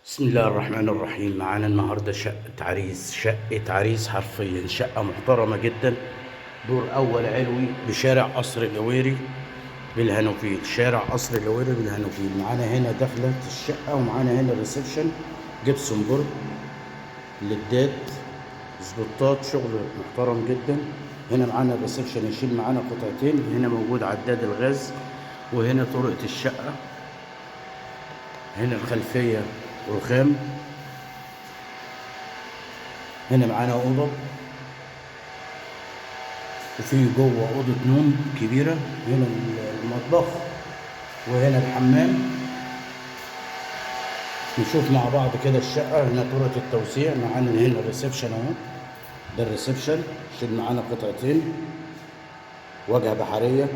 بسم الله الرحمن الرحيم. معانا النهارده شقة عريس حرفيا، شقة محترمة جدا. دور أول علوي بشارع قصر الهويري بالهانوفيل، شارع قصر الهويري بالهانوفيل. معانا هنا دخلة الشقة، ومعانا هنا الريسبشن، جبسون بورد، ليدات، سبوتات، شغل محترم جدا. هنا معانا الريسبشن يشيل معانا قطعتين. هنا موجود عداد الغاز، وهنا طرقة الشقة. هنا الخلفية رخام. هنا معانا أوضة، وفي جوه أوضة نوم كبيرة. هنا المطبخ، وهنا الحمام. نشوف مع بعض كده الشقة. هنا طرقة التوسيع. معانا هنا الريسبشن اهو، ده الريسبشن. شيل معانا قطعتين، واجهة بحرية.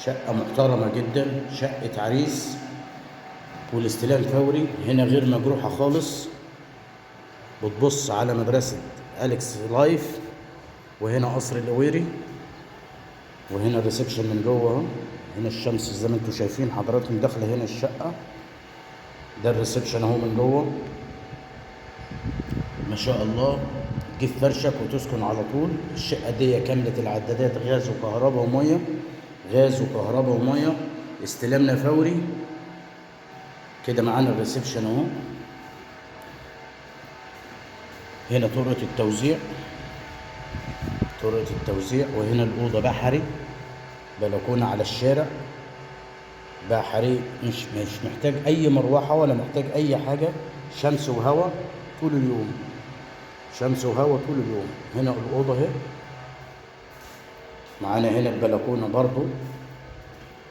شقة محترمة جدا، شقة عريس، والاستلام فوري. هنا غير مجروحة خالص، بتبص على مدرسة أليكس لايف، وهنا قصر الهويري، وهنا الريسبشن من جوه اهو. هنا الشمس زي ما انتم شايفين حضراتكم داخله هنا الشقه. ده الريسبشن اهو من جوه، ما شاء الله. تجيب فرشك وتسكن على طول. الشقه دي كامله العدادات، غاز وكهرباء وميه، غاز وكهرباء وميه. استلامنا فوري كده. معانا الريسبشن اهو. هنا طرقه التوزيع، طرقه التوزيع. وهنا الاوضه بحري، بلكونه على الشارع، بحري. مش محتاج اي مروحه ولا محتاج اي حاجه. شمس وهواء طول اليوم، شمس وهواء طول اليوم. هنا الاوضه اهي. معانا هنا البلكونه برضو،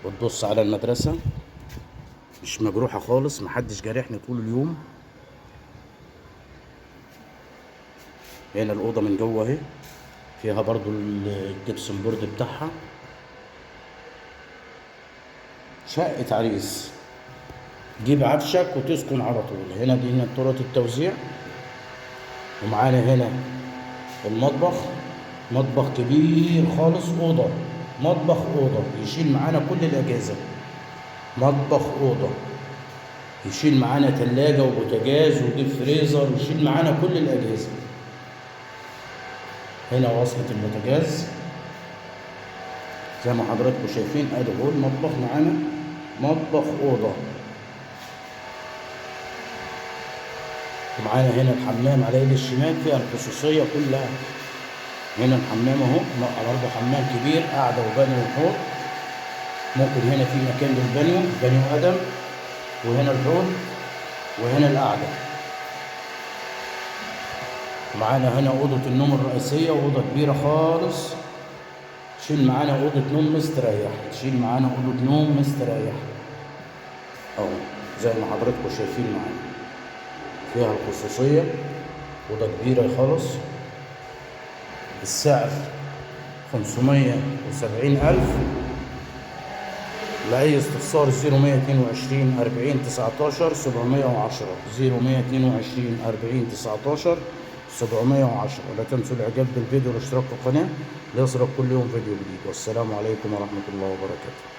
بتبص على المدرسه. مش مجروحه خالص، محدش جارحني طول اليوم. هنا الاوضه من جوه اهي، فيها برضو الجبسون بورد بتاعها. شقه عريس، جيب عفشك وتسكن على طول. هنا دي هنا طرقه التوزيع. ومعانا هنا المطبخ، مطبخ كبير خالص. اوضه، مطبخ اوضه، يشيل معانا كل الاجهزه. مطبخ اوضه يشيل معانا تلاجة وبوتاجاز وديب فريزر، ويشيل معانا كل الاجهزه. هنا وصلة البوتاجاز زي ما حضراتكم شايفين. ادي هو المطبخ معانا، مطبخ اوضه. ومعانا هنا الحمام على ايد الشمال، فيها الخصوصيه كلها. هنا الحمام اهو، برضه حمام كبير، قاعده وبانيو وحوض. ممكن هنا في مكان للبانيو، بانيو ادم. وهنا الحوض، وهنا القعده. معانا هنا اوضه النوم الرئيسيه، واوضه كبيره خالص. تشيل معانا اوضه نوم مستريح، تشيل معانا اوضه نوم مستريح اهو، زي ما حضراتكم شايفين معانا. فيها الخصوصيه، اوضه كبيره خالص. السعر 570,000. لأي استفسار 0122 40 19 710، 0122 40 19 710. لا تنسوا الإعجاب بالفيديو والاشتراك في القناة ليصلك كل يوم فيديو جديد. والسلام عليكم ورحمة الله وبركاته.